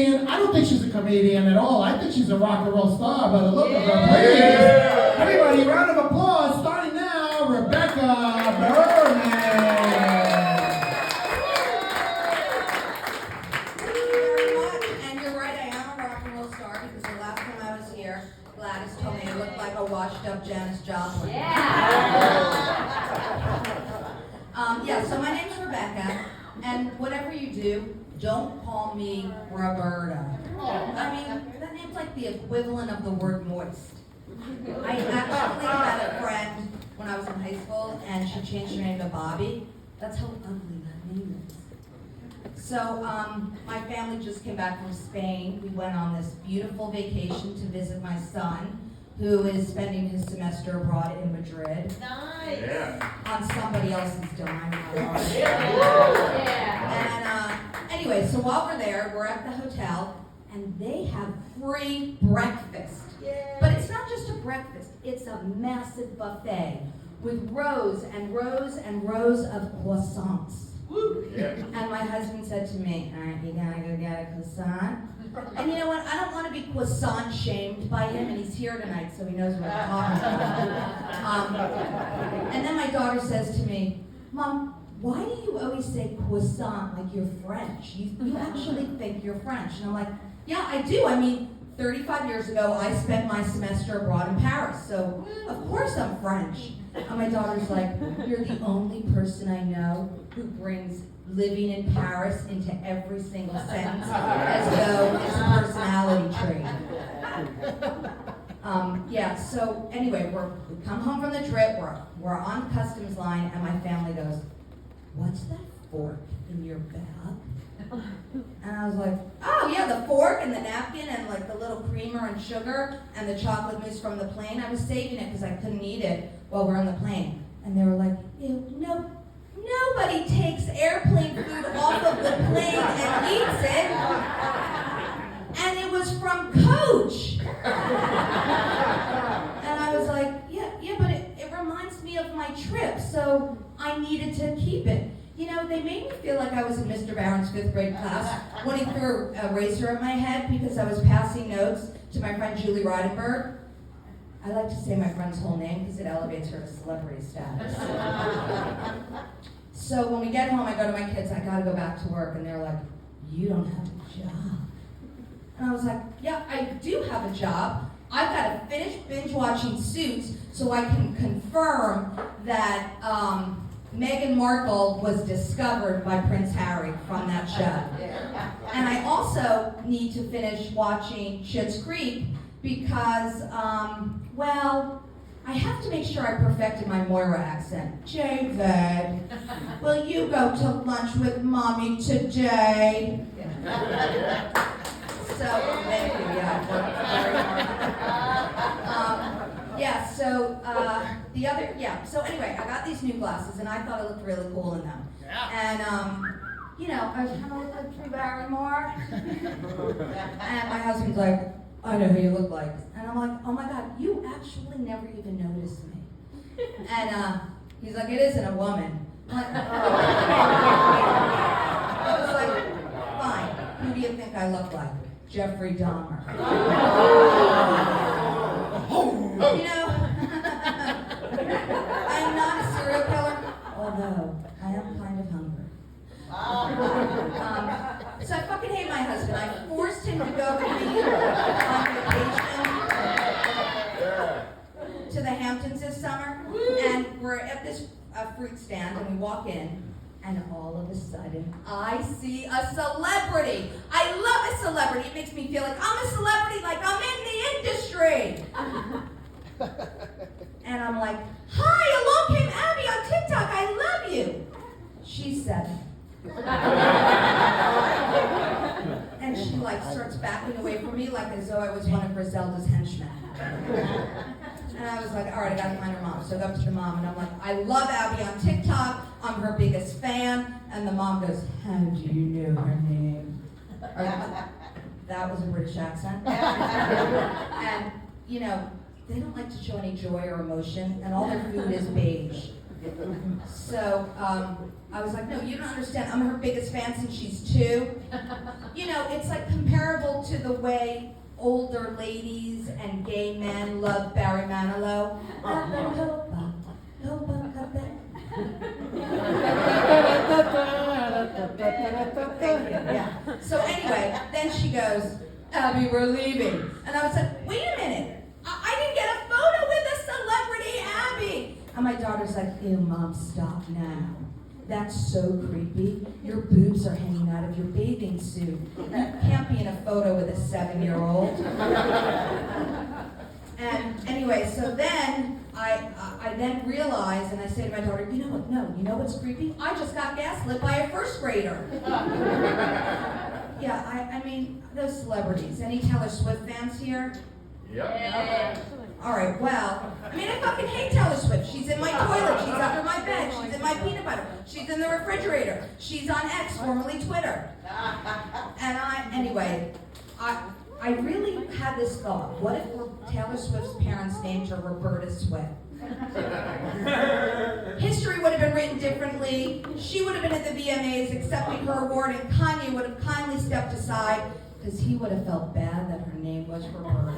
I don't think she's a comedian at all. I think she's a rock and roll star by the look of her. Please, everybody, round of applause. Starting now, Rebecca Burnett. Thank you very much. And you're right, I am a rock and roll star because the last time I was here, Gladys told me I looked like a washed-up Janis Joplin. Yeah, so my name's Rebecca, and whatever you do, don't call me Roberta. I mean, that name's like the equivalent of the word moist. I actually had a friend when I was in high school, and she changed her name to Bobby. That's how ugly that name is. So, my family just came back from Spain. We went on this beautiful vacation to visit my son, who is spending his semester abroad in Madrid. Nice. Yeah. On somebody else's dime, not ours. Yeah. And anyway, so while we're there, we're at the hotel, and they have free breakfast. Yeah. But it's not just a breakfast, it's a massive buffet with rows and rows and rows of croissants. Yeah. And my husband said to me, all right, you gotta go get a croissant. And you know what, I don't want to be croissant shamed by him, and he's here tonight, so he knows what I'm talking about. And then my daughter says to me, Mom, why do you always say croissant like you're French? You actually think you're French. And I'm like, yeah, I do. I mean, 35 years ago, I spent my semester abroad in Paris, so of course I'm French. And my daughter's like, you're the only person I know who brings living in Paris into every single sentence as though it's a personality trait. Yeah, so anyway, we come home from the trip, we're on the customs line, and my family goes, what's that fork in your bag? And I was like, oh yeah, the fork and the napkin and like the little creamer and sugar and the chocolate mousse from the plane. I was saving it because I couldn't eat it while we're on the plane. And they were like, ew, no, nobody takes airplane food off of the plane and eats it. And it was from Coach. And I was like, yeah, but it reminds me of my trip, so I needed to keep it. You know, they made me feel like I was in Mr. Barron's 5th grade class when he threw a razor at my head because I was passing notes to my friend Julie Ridenberg. I like to say my friend's whole name because it elevates her to celebrity status. So when we get home, I go to my kids, I gotta go back to work, and they're like, you don't have a job. And I was like, yeah, I do have a job. I've got to finish binge watching Suits so I can confirm that Meghan Markle was discovered by Prince Harry from that show. And I also need to finish watching Schitt's Creek because, well, I have to make sure I perfected my Moira accent. David, will you go to lunch with Mommy today? So, thank you, yeah, I worked very hard. So anyway, I got these new glasses and I thought I looked really cool in them. And, you know, I was kind of look like Drew Barrymore. And my husband's like, I know who you look like. And I'm like, oh my God, you actually never even noticed me. And he's like, it isn't a woman. I'm like, I was like, fine, who do you think I look like? Jeffrey Dahmer. You know, I'm not a serial killer, although I am kind of hungry. So I fucking hate my husband. I forced him to go with me on vacation to the Hamptons this summer, and we're at this fruit stand, and we walk in, and all of a sudden, I see a celebrity. I love a celebrity. It makes me feel like I'm a celebrity, like I'm in the industry. And I'm like, hi, along came Abby on TikTok. I love you. She's 7. And she like starts backing away from me like as though I was one of Griselda's henchmen. And I was like, all right, I gotta find her mom. So I go up to the mom and I'm like, I love Abby on TikTok. I'm her biggest fan. And the mom goes, how do you know her name? That was a British accent. And, you know, they don't like to show any joy or emotion, and all their food is beige. So I was like, no, you don't understand. I'm her biggest fan since she's 2. You know, it's like comparable to the way older ladies and gay men love Barry Manilow. Yeah. So anyway, then she goes, Abby, we're leaving. And I was like, wait a minute. I didn't get a photo with a celebrity, Abby. And my daughter's like, ew, Mom, stop now. That's so creepy. Your boobs are hanging out of your bathing suit. You can't be in a photo with a 7-year-old. And anyway, so then I then realized, and I say to my daughter, you know what? No, you know what's creepy? I just got gaslit by a first grader. Yeah, I mean, those celebrities. Any Taylor Swift fans here? Yep. All right, well, I mean, I fucking hate Taylor Swift. She's in my toilet. She's under my bed. She's in my peanut butter. She's in the refrigerator. She's on X, formerly Twitter. And anyway, I really had this thought. What if Taylor Swift's parents named her Roberta Swift? History would have been written differently. She would have been at the VMAs accepting her award, and Kanye would have kindly stepped aside because he would have felt bad that her name was Roberta.